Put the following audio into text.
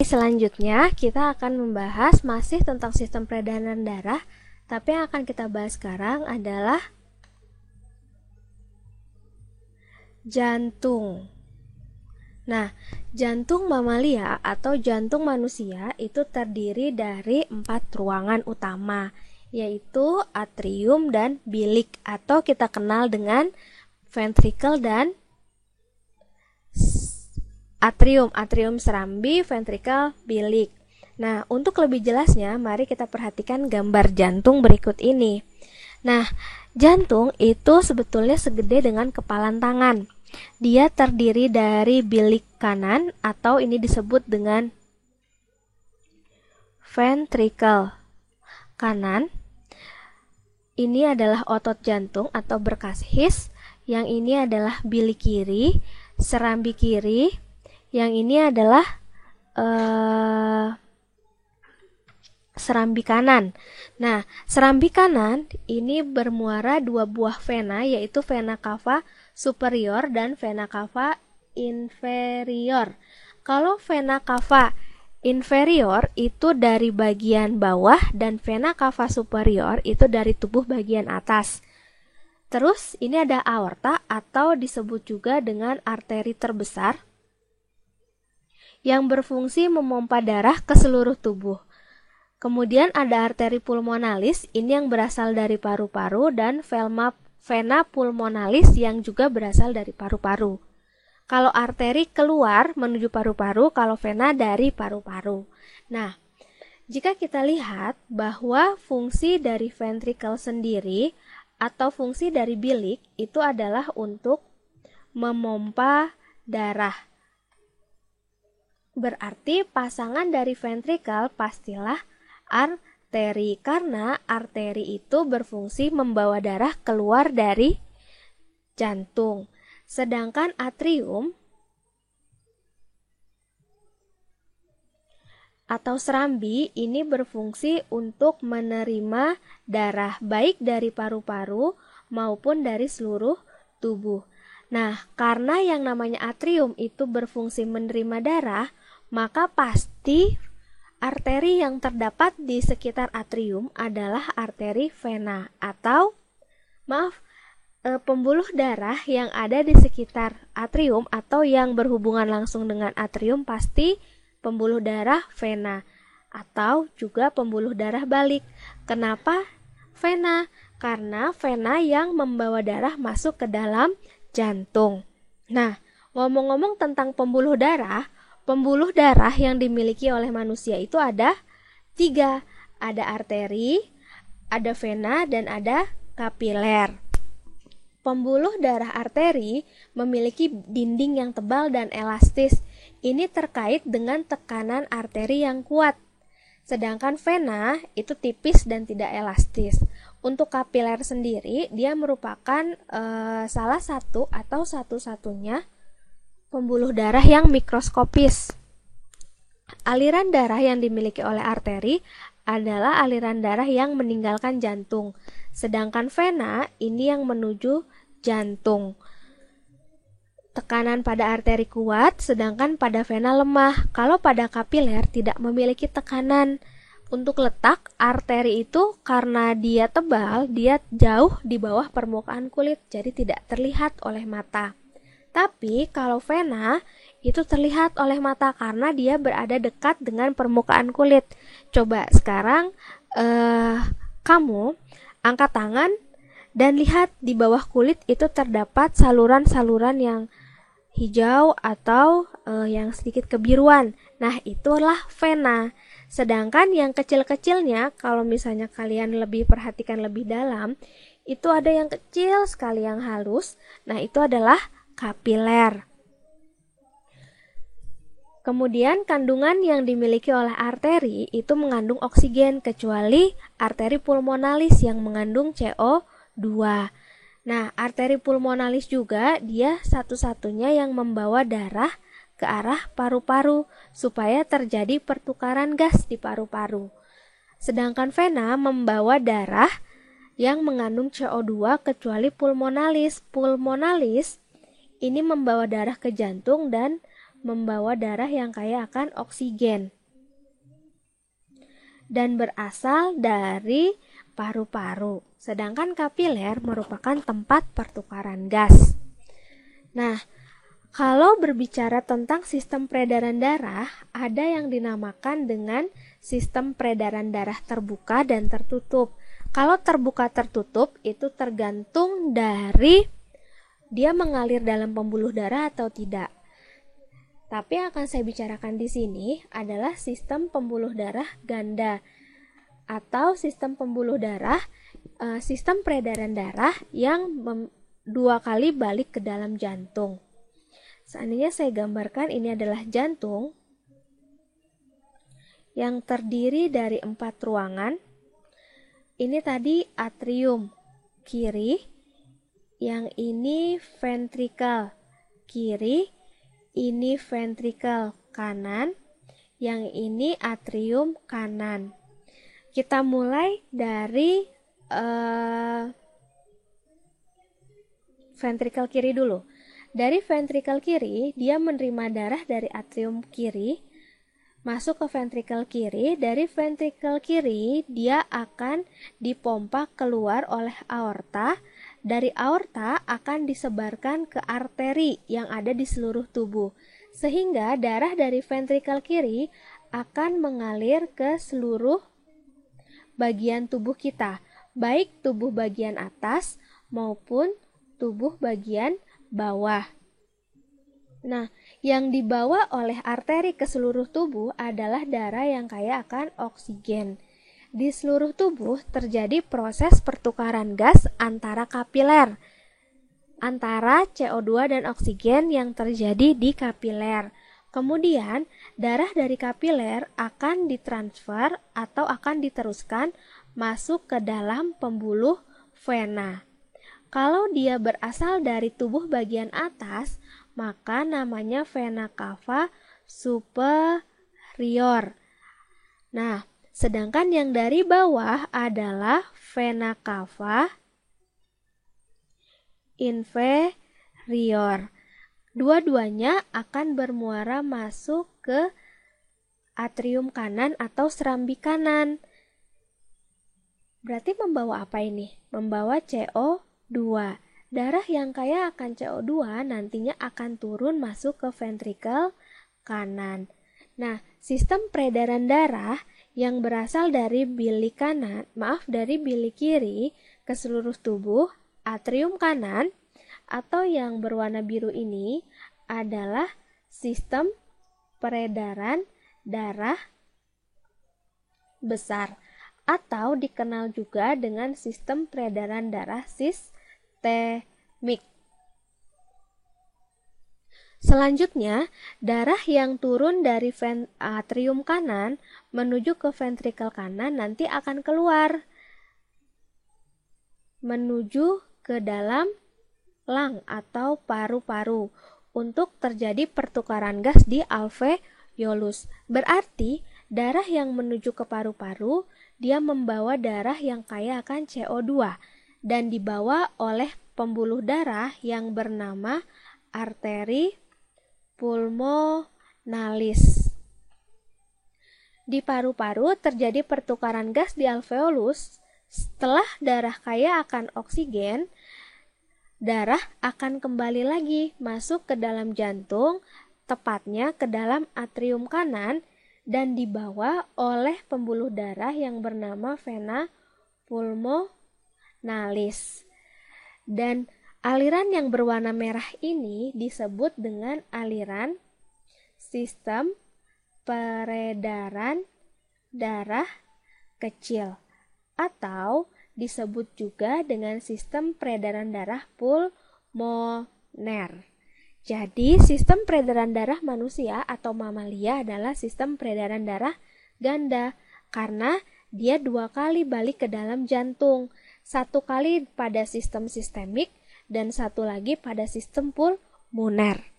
selanjutnya kita akan membahas masih tentang sistem peredaran darah, tapi yang akan kita bahas sekarang adalah jantung. Nah, jantung mamalia atau jantung manusia itu terdiri dari 4 ruangan utama, yaitu atrium dan bilik atau kita kenal dengan ventricle dan atrium serambi, ventricle, bilik. Nah, untuk lebih jelasnya, mari kita perhatikan gambar jantung berikut ini. Nah, jantung itu sebetulnya segede dengan kepalan tangan. Dia terdiri dari bilik kanan atau ini disebut dengan ventricle kanan. Ini adalah otot jantung atau berkas his. Yang ini adalah bilik kiri, serambi kiri. Yang ini adalah serambi kanan. Nah, serambi kanan ini bermuara 2 buah vena, yaitu vena cava superior dan vena cava inferior. Kalau vena cava inferior itu dari bagian bawah dan vena cava superior itu dari tubuh bagian atas. Terus ini ada aorta atau disebut juga dengan arteri terbesar yang berfungsi memompa darah ke seluruh tubuh. Kemudian ada arteri pulmonalis, ini yang berasal dari paru-paru, dan vena pulmonalis yang juga berasal dari paru-paru. Kalau arteri keluar menuju paru-paru, kalau vena dari paru-paru. Nah, jika kita lihat bahwa fungsi dari ventricle sendiri atau fungsi dari bilik itu adalah untuk memompa darah. Berarti pasangan dari ventricle pastilah arteri, karena arteri itu berfungsi membawa darah keluar dari jantung. Sedangkan atrium atau serambi ini berfungsi untuk menerima darah baik dari paru-paru maupun dari seluruh tubuh. Nah, karena yang namanya atrium itu berfungsi menerima darah, maka pasti arteri yang terdapat di sekitar atrium adalah arteri vena atau pembuluh darah yang ada di sekitar atrium atau yang berhubungan langsung dengan atrium pasti pembuluh darah vena atau juga pembuluh darah balik. Kenapa vena? Karena vena yang membawa darah masuk ke dalam jantung. Nah, ngomong-ngomong tentang pembuluh darah yang dimiliki oleh manusia itu ada 3. Ada arteri, ada vena, dan ada kapiler. Pembuluh darah arteri memiliki dinding yang tebal dan elastis. Ini terkait dengan tekanan arteri yang kuat. Sedangkan vena itu tipis dan tidak elastis. Untuk kapiler sendiri, dia merupakan salah satu atau satu-satunya pembuluh darah yang mikroskopis. Aliran darah yang dimiliki oleh arteri adalah aliran darah yang meninggalkan jantung. Sedangkan vena ini yang menuju jantung. Tekanan pada arteri kuat, sedangkan pada vena lemah. Kalau pada kapiler tidak memiliki tekanan. Untuk letak, arteri itu karena dia tebal, dia jauh di bawah permukaan kulit, jadi tidak terlihat oleh mata. Tapi kalau vena itu terlihat oleh mata karena dia berada dekat dengan permukaan kulit. Coba sekarang kamu angkat tangan dan lihat di bawah kulit itu terdapat saluran-saluran yang hijau atau yang sedikit kebiruan. Nah, itulah vena. Sedangkan yang kecil-kecilnya, kalau misalnya kalian lebih perhatikan lebih dalam, itu ada yang kecil sekali yang halus. Nah, itu adalah kapiler. Kemudian kandungan yang dimiliki oleh arteri itu mengandung oksigen kecuali arteri pulmonalis yang mengandung CO2. Nah, arteri pulmonalis juga dia satu-satunya yang membawa darah ke arah paru-paru supaya terjadi pertukaran gas di paru-paru. Sedangkan vena membawa darah yang mengandung CO2 kecuali pulmonalis. Pulmonalis ini membawa darah ke jantung dan membawa darah yang kaya akan oksigen. dan berasal dari paru-paru. Sedangkan kapiler merupakan tempat pertukaran gas. Nah, kalau berbicara tentang sistem peredaran darah, ada yang dinamakan dengan sistem peredaran darah terbuka dan tertutup. Kalau terbuka tertutup itu tergantung dari dia mengalir dalam pembuluh darah atau tidak. Tapi yang akan saya bicarakan di sini adalah sistem pembuluh darah ganda atau sistem pembuluh darah, sistem peredaran darah yang 2 kali balik ke dalam jantung. Seandainya saya gambarkan ini adalah jantung yang terdiri dari 4 ruangan. Ini tadi atrium kiri, yang ini ventrikel kiri, ini ventrikel kanan, yang ini atrium kanan. Kita mulai dari ventrikel kiri dulu. Dari ventrikel kiri, dia menerima darah dari atrium kiri, masuk ke ventrikel kiri. Dari ventrikel kiri, dia akan dipompa keluar oleh aorta. Dari aorta akan disebarkan ke arteri yang ada di seluruh tubuh, sehingga darah dari ventrikel kiri akan mengalir ke seluruh bagian tubuh kita, baik tubuh bagian atas maupun tubuh bagian bawah. Nah, yang dibawa oleh arteri ke seluruh tubuh adalah darah yang kaya akan oksigen. Di seluruh tubuh terjadi proses pertukaran gas antara kapiler, antara CO2 dan oksigen yang terjadi di kapiler. Kemudian, darah dari kapiler akan ditransfer atau akan diteruskan masuk ke dalam pembuluh vena. Kalau dia berasal dari tubuh bagian atas, maka namanya vena cava superior. Nah, sedangkan yang dari bawah adalah vena cava inferior. Dua-duanya akan bermuara masuk ke atrium kanan atau serambi kanan. Berarti membawa apa ini? Membawa CO2. Darah yang kaya akan CO2 nantinya akan turun masuk ke ventrikel kanan. Nah, sistem peredaran darah yang berasal dari bilik kanan, dari bilik kiri ke seluruh tubuh, atrium kanan, atau yang berwarna biru ini adalah sistem peredaran darah besar atau dikenal juga dengan sistem peredaran darah sistemik. Selanjutnya, darah yang turun dari atrium kanan menuju ke ventrikel kanan nanti akan keluar menuju ke dalam lung atau paru-paru untuk terjadi pertukaran gas di alveolus. Berarti darah yang menuju ke paru-paru dia membawa darah yang kaya akan CO2 dan dibawa oleh pembuluh darah yang bernama arteri pulmonalis. Di paru-paru terjadi pertukaran gas di alveolus. Setelah darah kaya akan oksigen, darah akan kembali lagi masuk ke dalam jantung, tepatnya ke dalam atrium kanan, dan dibawa oleh pembuluh darah yang bernama vena pulmonalis. Dan aliran yang berwarna merah ini disebut dengan aliran sistem peredaran darah kecil atau disebut juga dengan sistem peredaran darah pulmoner. Jadi, sistem peredaran darah manusia atau mamalia adalah sistem peredaran darah ganda karena dia 2 kali balik ke dalam jantung. 1 kali pada sistem sistemik dan 1 lagi pada sistem pulmoner.